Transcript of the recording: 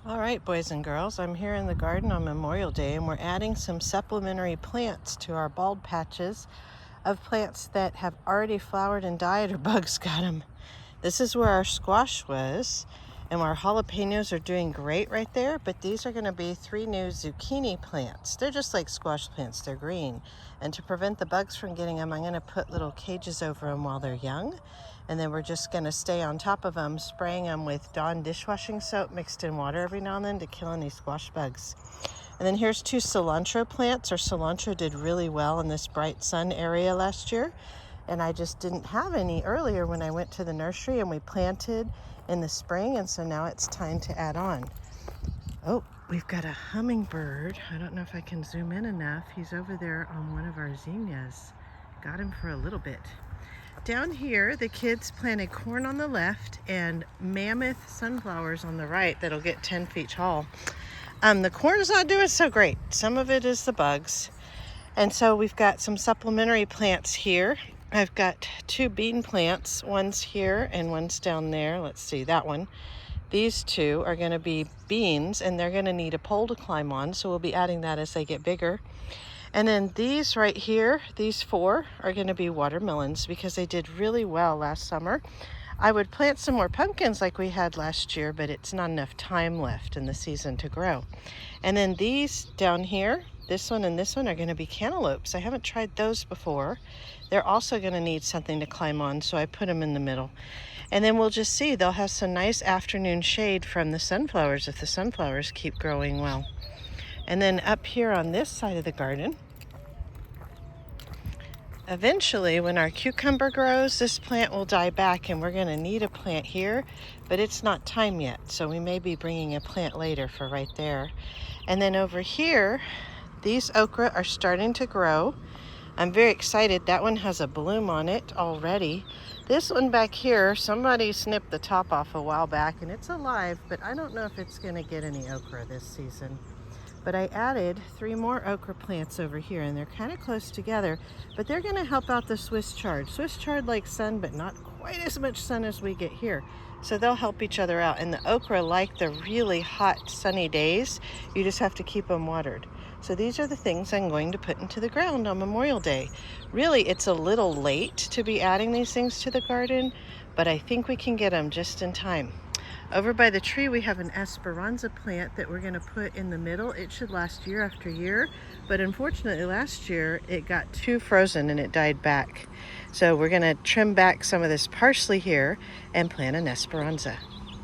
All right, boys and girls, I'm here in the garden on Memorial Day, and we're adding some supplementary plants to our bulb patches of plants that have already flowered and died or bugs got them. This is where our squash was, and our jalapenos are doing great right there, but these are going to be 3 new zucchini plants. They're just like squash plants, they're green. And to prevent the bugs from getting them, I'm going to put little cages over them while they're young. And then we're just going to stay on top of them, spraying them with Dawn dishwashing soap mixed in water every now and then to kill any squash bugs. And then here's 2 cilantro plants. Our cilantro did really well in this bright sun area last year. And I just didn't have any earlier when I went to the nursery, and we planted in the spring, and so now it's time to add on. Oh, we've got a hummingbird. I don't know if I can zoom in enough. He's over there on one of our zinnias. Got him for a little bit. Down here, the kids planted corn on the left and mammoth sunflowers on the right that'll get 10 feet tall. The corn's not doing so great. Some of it is the bugs. And so we've got some supplementary plants here. I've got 2 bean plants. One's here and one's down there. Let's see, that one. These 2 are going to be beans, and they're going to need a pole to climb on, so we'll be adding that as they get bigger. And then these right here, these 4, are going to be watermelons because they did really well last summer. I would plant some more pumpkins like we had last year, but it's not enough time left in the season to grow. And then these down here, this one and this one, are going to be cantaloupes. I haven't tried those before. They're also going to need something to climb on, so I put them in the middle. And then we'll just see. They'll have some nice afternoon shade from the sunflowers if the sunflowers keep growing well. And then up here on this side of the garden, eventually when our cucumber grows, this plant will die back, and we're going to need a plant here, but it's not time yet, so we may be bringing a plant later for right there. And then over here, these okra are starting to grow. I'm very excited. That one has a bloom on it already. This one back here, somebody snipped the top off a while back, and it's alive, but I don't know if it's going to get any okra this season. But I added 3 more okra plants over here, and they're kind of close together, but they're going to help out the Swiss chard. Swiss chard likes sun, but not quite as much sun as we get here. So they'll help each other out. And the okra like the really hot, sunny days. You just have to keep them watered. So these are the things I'm going to put into the ground on Memorial Day. Really, it's a little late to be adding these things to the garden, but I think we can get them just in time. Over by the tree, we have an Esperanza plant that we're going to put in the middle. It should last year after year, but unfortunately last year it got too frozen and it died back. So we're going to trim back some of this parsley here and plant an Esperanza.